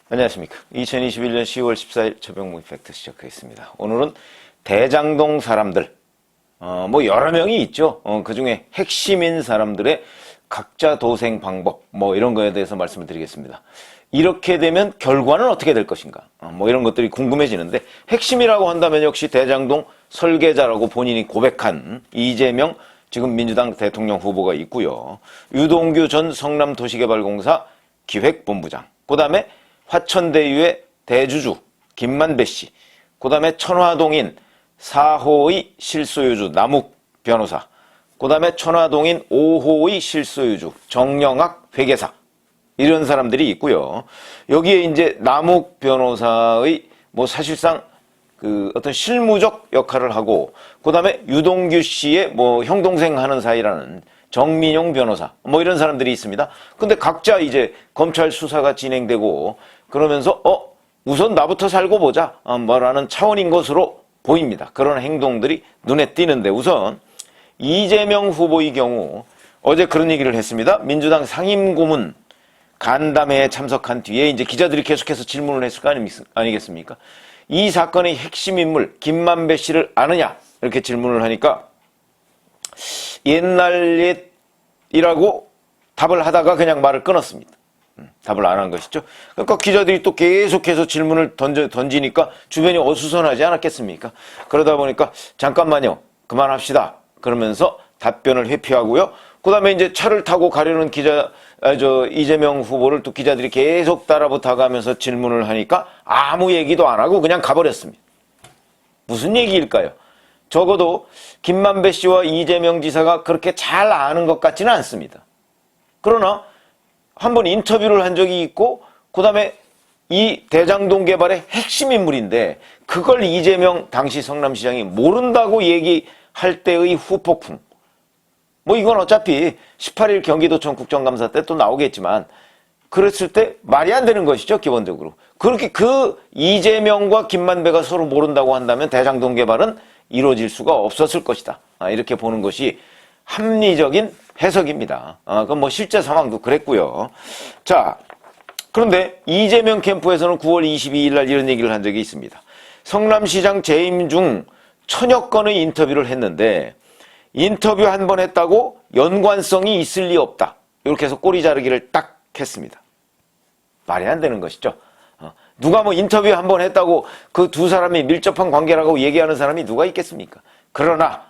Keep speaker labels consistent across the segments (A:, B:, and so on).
A: 안녕하십니까. 2021년 10월 14일 저병무 팩트 시작하겠습니다. 오늘은 대장동 사람들, 여러 명이 있죠. 그 중에 핵심인 사람들의 각자 도생 방법, 이런 거에 대해서 말씀을 드리겠습니다. 이렇게 되면 결과는 어떻게 될 것인가, 이런 것들이 궁금해지는데, 핵심이라고 한다면 역시 대장동 설계자라고 본인이 고백한 이재명 지금 민주당 대통령 후보가 있고요. 유동규 전 성남도시개발공사 기획본부장, 그 다음에 화천대유의 대주주 김만배 씨, 그 다음에 천화동인 4호의 실소유주 남욱 변호사, 그 다음에 천화동인 5호의 실소유주 정영학 회계사, 이런 사람들이 있고요. 여기에 이제 남욱 변호사의 사실상 어떤 실무적 역할을 하고, 그 다음에 유동규 씨의 형 동생 하는 사이라는 정민용 변호사, 이런 사람들이 있습니다. 근데 각자 이제 검찰 수사가 진행되고 그러면서 우선 나부터 살고 보자, 라는 차원인 것으로 보입니다. 그런 행동들이 눈에 띄는데, 우선 이재명 후보의 경우 어제 그런 얘기를 했습니다. 민주당 상임고문 간담회에 참석한 뒤에 이제 기자들이 계속해서 질문을 했을 거 아니겠습니까? 이 사건의 핵심 인물 김만배 씨를 아느냐, 이렇게 질문을 하니까 옛날 옛이라고 답을 하다가 그냥 말을 끊었습니다. 답을 안 한 것이죠. 그러니까 기자들이 또 계속해서 질문을 던지니까 주변이 어수선하지 않았겠습니까? 그러다 보니까 잠깐만요, 그만합시다, 그러면서 답변을 회피하고요. 그 다음에 이제 차를 타고 가려는 이재명 후보를 또 기자들이 계속 따라붙어가면서 질문을 하니까 아무 얘기도 안 하고 그냥 가버렸습니다. 무슨 얘기일까요? 적어도 김만배 씨와 이재명 지사가 그렇게 잘 아는 것 같지는 않습니다. 그러나 한번 인터뷰를 한 적이 있고, 그 다음에 이 대장동 개발의 핵심 인물인데 그걸 이재명 당시 성남시장이 모른다고 얘기할 때의 후폭풍, 이건 어차피 18일 경기도청 국정감사 때 또 나오겠지만, 그랬을 때 말이 안 되는 것이죠, 기본적으로. 그렇게 이재명과 김만배가 서로 모른다고 한다면 대장동 개발은 이루어질 수가 없었을 것이다, 이렇게 보는 것이 합리적인 해석입니다. 그럼 실제 상황도 그랬고요. 자, 그런데 이재명 캠프에서는 9월 22일 날 이런 얘기를 한 적이 있습니다. 성남시장 재임 중 천여 건의 인터뷰를 했는데 인터뷰 한 번 했다고 연관성이 있을 리 없다, 이렇게 해서 꼬리 자르기를 딱 했습니다. 말이 안 되는 것이죠. 누가 인터뷰 한 번 했다고 그 두 사람이 밀접한 관계라고 얘기하는 사람이 누가 있겠습니까? 그러나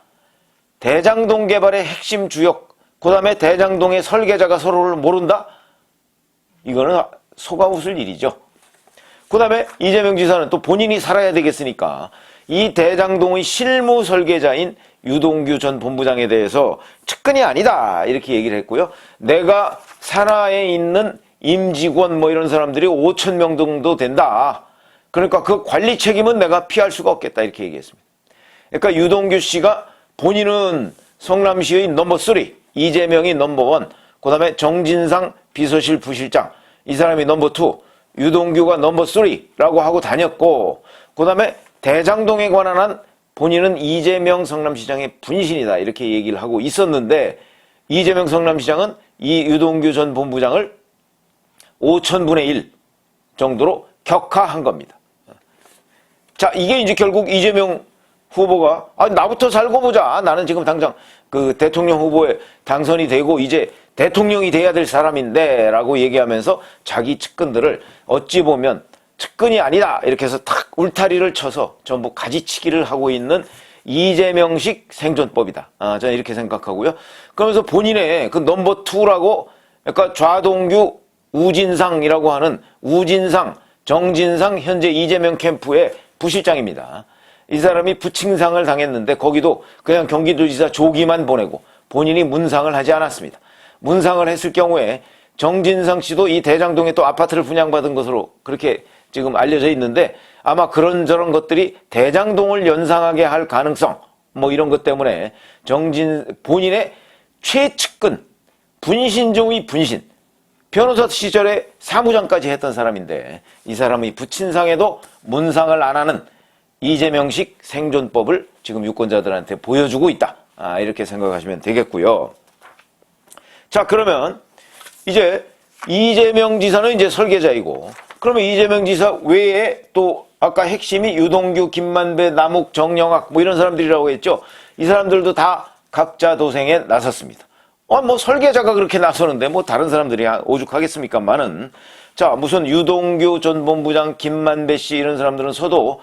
A: 대장동 개발의 핵심 주역, 그 다음에 대장동의 설계자가 서로를 모른다? 이거는 속아 웃을 일이죠. 그 다음에 이재명 지사는 또 본인이 살아야 되겠으니까 이 대장동의 실무 설계자인 유동규 전 본부장에 대해서 측근이 아니다, 이렇게 얘기를 했고요. 내가 산하에 있는 임직원 이런 사람들이 5천 명 정도 된다. 그러니까 그 관리 책임은 내가 피할 수가 없겠다, 이렇게 얘기했습니다. 그러니까 유동규 씨가 본인은 성남시의 넘버 3, 이재명이 넘버 1, 그 다음에 정진상 비서실 부실장, 이 사람이 넘버 2, 유동규가 넘버 3라고 하고 다녔고, 그 다음에 대장동에 관한 한 본인은 이재명 성남시장의 분신이다, 이렇게 얘기를 하고 있었는데, 이재명 성남시장은 이 유동규 전 본부장을 5천분의 1 정도로 격하한 겁니다. 자, 이게 이제 결국 이재명 후보가 나부터 살고 보자, 나는 지금 당장 대통령 후보에 당선이 되고 이제 대통령이 돼야 될 사람인데 라고 얘기하면서 자기 측근들을 어찌 보면 측근이 아니다, 이렇게 해서 탁 울타리를 쳐서 전부 가지치기를 하고 있는 이재명식 생존법이다, 저는 이렇게 생각하고요. 그러면서 본인의 그 넘버 2라고, 그러니까 좌동규 우진상이라고 하는 우진상, 정진상 현재 이재명 캠프의 부실장입니다. 이 사람이 부칭상을 당했는데 거기도 그냥 경기도지사 조기만 보내고 본인이 문상을 하지 않았습니다. 문상을 했을 경우에 정진상 씨도 이 대장동에 또 아파트를 분양받은 것으로 그렇게 지금 알려져 있는데, 아마 그런저런 것들이 대장동을 연상하게 할 가능성, 이런 것 때문에 본인의 최측근, 분신 중의 분신, 변호사 시절에 사무장까지 했던 사람인데 이 사람의 부친상에도 문상을 안 하는 이재명식 생존법을 지금 유권자들한테 보여주고 있다, 이렇게 생각하시면 되겠고요. 자, 그러면 이제 이재명 지사는 이제 설계자이고, 그러면 이재명 지사 외에 또 아까 핵심이 유동규, 김만배, 남욱, 정영학 뭐 이런 사람들이라고 했죠. 이 사람들도 다 각자 도생에 나섰습니다. 뭐 설계자가 그렇게 나서는데 뭐 다른 사람들이 오죽하겠습니까만은. 자, 무슨 유동규 전 본부장, 김만배 씨 이런 사람들은 서로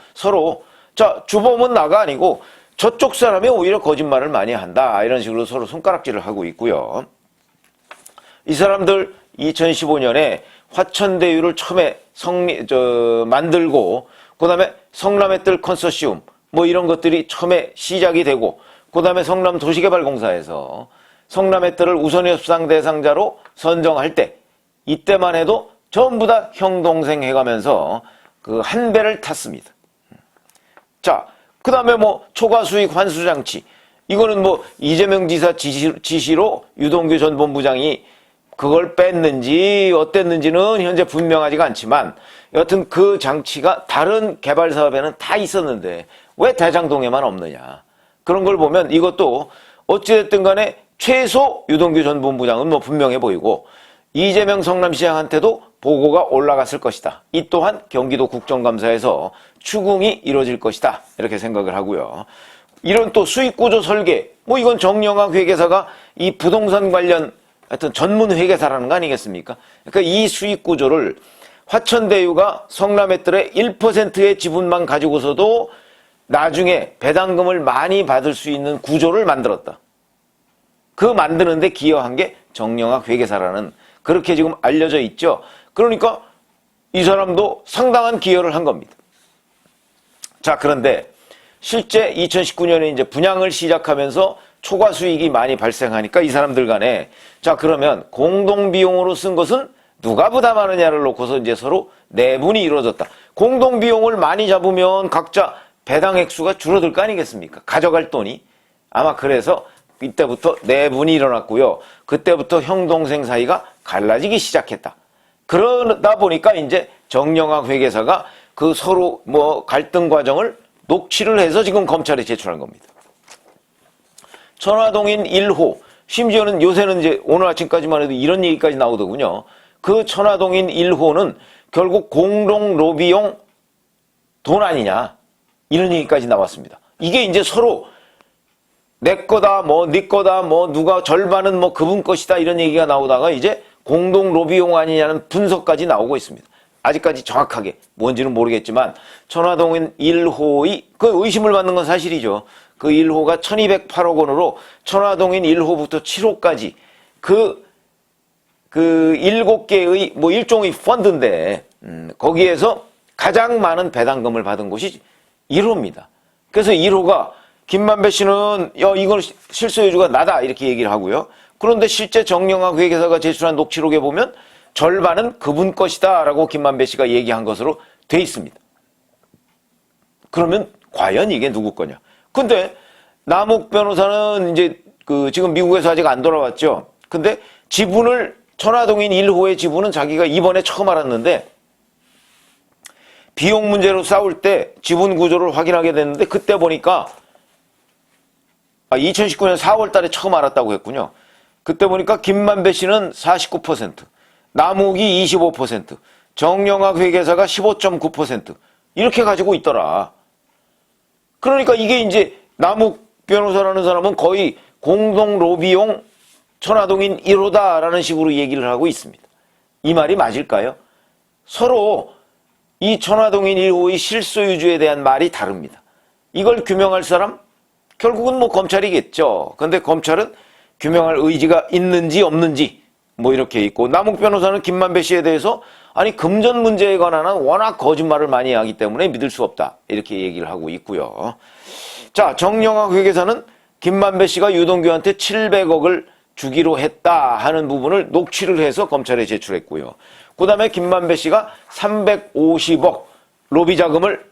A: 자, 주범은 나가 아니고 저쪽 사람이 오히려 거짓말을 많이 한다. 이런 식으로 서로 손가락질을 하고 있고요. 이 사람들 2015년에 화천대유를 처음에 만들고, 그 다음에 성남의뜰 컨소시움, 뭐 이런 것들이 처음에 시작이 되고, 그 다음에 성남도시개발공사에서 성남의뜰을 우선협상 대상자로 선정할 때, 이때만 해도 전부 다 형, 동생 해가면서 그 한 배를 탔습니다. 자, 그 다음에 뭐 초과 수익 환수 장치. 이거는 뭐 이재명 지사 지시로 유동규 전 본부장이 그걸 뺐는지 어땠는지는 현재 분명하지가 않지만 여튼 그 장치가 다른 개발 사업에는 다 있었는데 왜 대장동에만 없느냐. 그런 걸 보면 이것도 어찌됐든 간에 최소 유동규 전 본부장은 뭐 분명해 보이고 이재명 성남시장한테도 보고가 올라갔을 것이다. 이 또한 경기도 국정감사에서 추궁이 이루어질 것이다. 이렇게 생각을 하고요. 이런 또 수익구조 설계, 뭐 이건 정영학 회계사가 이 부동산 관련 하여튼 전문 회계사라는 거 아니겠습니까? 그러니까 이 수익구조를 화천대유가 성남의뜰의 1%의 지분만 가지고서도 나중에 배당금을 많이 받을 수 있는 구조를 만들었다. 그 만드는데 기여한 게 정영학 회계사라는 그렇게 지금 알려져 있죠. 그러니까 이 사람도 상당한 기여를 한 겁니다. 자, 그런데 실제 2019년에 이제 분양을 시작하면서 초과 수익이 많이 발생하니까 이 사람들 간에 자, 그러면 공동비용으로 쓴 것은 누가 부담하느냐를 놓고서 이제 서로 내분이 이루어졌다. 공동비용을 많이 잡으면 각자 배당 액수가 줄어들 거 아니겠습니까? 가져갈 돈이. 아마 그래서 이때부터 내분이 일어났고요. 그때부터 형, 동생 사이가 갈라지기 시작했다. 그러다 보니까 이제 정영학 회계사가 그 서로 뭐 갈등 과정을 녹취를 해서 지금 검찰에 제출한 겁니다. 천화동인 1호, 심지어는 요새는 이제 오늘 아침까지만 해도 이런 얘기까지 나오더군요. 그 천화동인 1호는 결국 공동 로비용 돈 아니냐. 이런 얘기까지 나왔습니다. 이게 이제 서로 내 거다, 뭐, 네 거다, 뭐, 누가 절반은 뭐 그분 것이다, 이런 얘기가 나오다가 이제 공동 로비용 아니냐는 분석까지 나오고 있습니다. 아직까지 정확하게 뭔지는 모르겠지만, 천화동인 1호의, 그 의심을 받는 건 사실이죠. 그 1호가 1208억 원으로 천화동인 1호부터 7호까지 그 7개의 뭐 일종의 펀드인데, 거기에서 가장 많은 배당금을 받은 곳이 1호입니다. 그래서 1호가 김만배 씨는 이건 실소유주가 나다 이렇게 얘기를 하고요. 그런데 실제 정영학 회계사가 제출한 녹취록에 보면 절반은 그분 것이다 라고 김만배 씨가 얘기한 것으로 돼 있습니다. 그러면 과연 이게 누구 거냐. 근데 남욱 변호사는 이제 지금 미국에서 아직 안 돌아왔죠. 근데 지분을 천화동인 1호의 지분은 자기가 이번에 처음 알았는데 비용 문제로 싸울 때 지분 구조를 확인하게 됐는데 그때 보니까 2019년 4월 달에 처음 알았다고 했군요. 그때 보니까 김만배 씨는 49%, 남욱이 25%, 정영학 회계사가 15.9% 이렇게 가지고 있더라. 그러니까 이게 이제 남욱 변호사라는 사람은 거의 공동 로비용 천화동인 1호다라는 식으로 얘기를 하고 있습니다. 이 말이 맞을까요? 서로 이 천화동인 1호의 실소유주에 대한 말이 다릅니다. 이걸 규명할 사람? 결국은 뭐 검찰이겠죠. 근데 검찰은 규명할 의지가 있는지 없는지 뭐 이렇게 있고 남욱 변호사는 김만배 씨에 대해서 아니 금전 문제에 관한 워낙 거짓말을 많이 하기 때문에 믿을 수 없다 이렇게 얘기를 하고 있고요. 자, 정영학 회계사는 김만배 씨가 유동규한테 700억을 주기로 했다 하는 부분을 녹취를 해서 검찰에 제출했고요. 그 다음에 김만배 씨가 350억 로비 자금을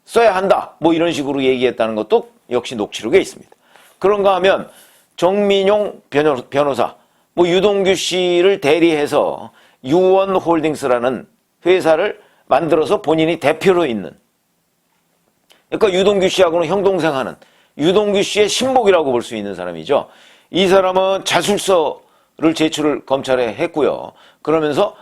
A: 써야 한다 뭐 이런 식으로 얘기했다는 것도 역시 녹취록에 있습니다. 그런가 하면 정민용 변호사 뭐 유동규 씨를 대리해서 유원홀딩스라는 회사를 만들어서 본인이 대표로 있는, 그러니까 유동규 씨하고는 형동생하는 유동규 씨의 신복이라고 볼 수 있는 사람이죠. 이 사람은 자술서를 제출을 검찰에 했고요. 그러면서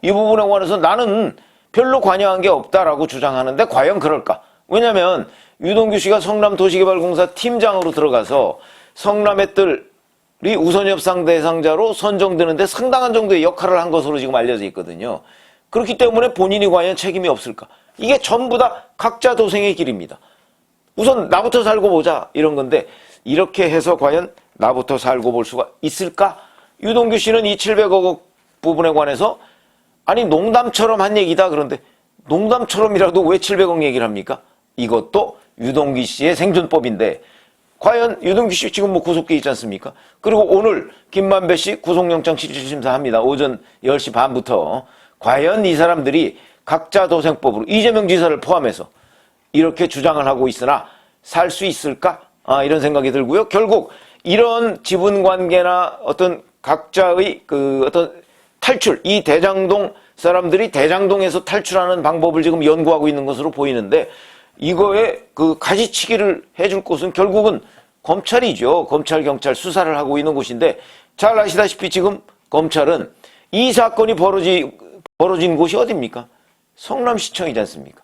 A: 이 부분에 관해서 나는 별로 관여한 게 없다라고 주장하는데 과연 그럴까? 왜냐하면 유동규 씨가 성남도시개발공사 팀장으로 들어가서 성남의 뜰이 우선협상 대상자로 선정되는데 상당한 정도의 역할을 한 것으로 지금 알려져 있거든요. 그렇기 때문에 본인이 과연 책임이 없을까? 이게 전부 다 각자 도생의 길입니다. 우선 나부터 살고 보자 이런 건데 이렇게 해서 과연 나부터 살고 볼 수가 있을까? 유동규 씨는 이 700억 부분에 관해서 아니 농담처럼 한 얘기다 그런데 농담처럼이라도 왜 700억 얘기를 합니까? 이것도 유동규 씨의 생존법인데 과연 유동규 씨 지금 뭐 구속돼 있지 않습니까? 그리고 오늘 김만배 씨 구속영장 실질심사합니다. 오전 10시 반부터 과연 이 사람들이 각자 도생법으로 이재명 지사를 포함해서 이렇게 주장을 하고 있으나 살 수 있을까? 이런 생각이 들고요. 결국 이런 지분관계나 어떤 각자의 그 어떤 탈출, 이 대장동 사람들이 대장동에서 탈출하는 방법을 지금 연구하고 있는 것으로 보이는데 이거에 그 가시치기를 해줄 곳은 결국은 검찰이죠. 검찰, 경찰 수사를 하고 있는 곳인데 잘 아시다시피 지금 검찰은 이 사건이 벌어진 곳이 어디입니까? 성남시청이지 않습니까?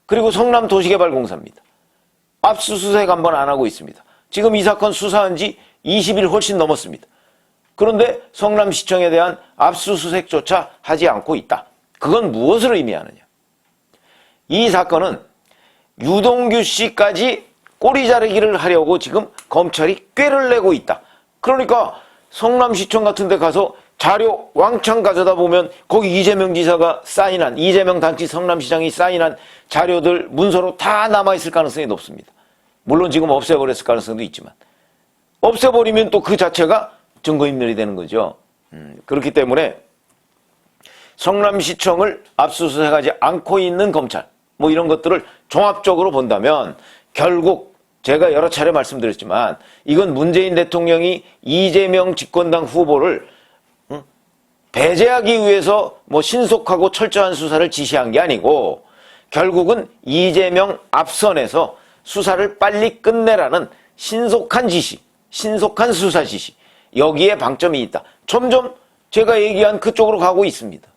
A: 그리고 성남도시개발공사입니다. 압수수색 한번 안 하고 있습니다. 지금 이 사건 수사한 지 20일 훨씬 넘었습니다. 그런데 성남시청에 대한 압수수색조차 하지 않고 있다. 그건 무엇을 의미하느냐? 이 사건은 유동규 씨까지 꼬리 자르기를 하려고 지금 검찰이 꾀를 내고 있다. 그러니까 성남시청 같은 데 가서 자료 왕창 가져다 보면 거기 이재명 지사가 사인한, 이재명 당시 성남시장이 사인한 자료들 문서로 다 남아있을 가능성이 높습니다. 물론 지금 없애버렸을 가능성도 있지만 없애버리면 또 그 자체가 증거인멸이 되는 거죠. 그렇기 때문에 성남시청을 압수수색하지 않고 있는 검찰 뭐 이런 것들을 종합적으로 본다면 결국 제가 여러 차례 말씀드렸지만 이건 문재인 대통령이 이재명 집권당 후보를 배제하기 위해서 뭐 신속하고 철저한 수사를 지시한 게 아니고 결국은 이재명 앞선에서 수사를 빨리 끝내라는 신속한 지시, 신속한 수사 지시 여기에 방점이 있다. 점점 제가 얘기한 그쪽으로 가고 있습니다.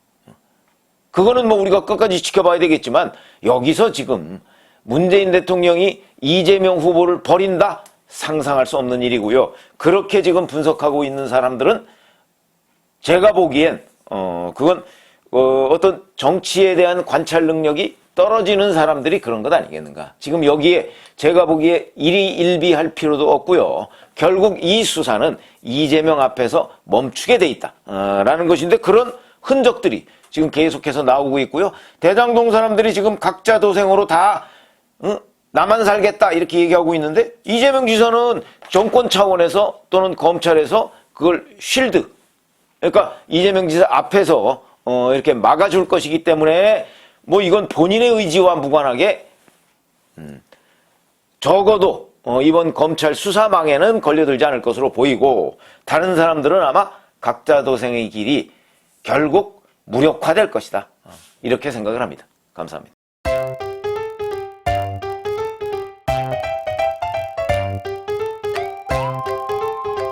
A: 그거는 뭐 우리가 끝까지 지켜봐야 되겠지만 여기서 지금 문재인 대통령이 이재명 후보를 버린다? 상상할 수 없는 일이고요. 그렇게 지금 분석하고 있는 사람들은 제가 보기엔 그건 어떤 정치에 대한 관찰 능력이 떨어지는 사람들이 그런 것 아니겠는가. 지금 여기에 제가 보기에 일희일비할 필요도 없고요. 결국 이 수사는 이재명 앞에서 멈추게 돼 있다 라는 것인데 그런 흔적들이 지금 계속해서 나오고 있고요. 대장동 사람들이 지금 각자 도생으로 다 나만 살겠다 이렇게 얘기하고 있는데 이재명 지사는 정권 차원에서 또는 검찰에서 그걸 쉴드, 그러니까 이재명 지사 앞에서 이렇게 막아줄 것이기 때문에 뭐 이건 본인의 의지와 무관하게 적어도 이번 검찰 수사망에는 걸려들지 않을 것으로 보이고 다른 사람들은 아마 각자 도생의 길이 결국 무력화될 것이다. 이렇게 생각을 합니다. 감사합니다.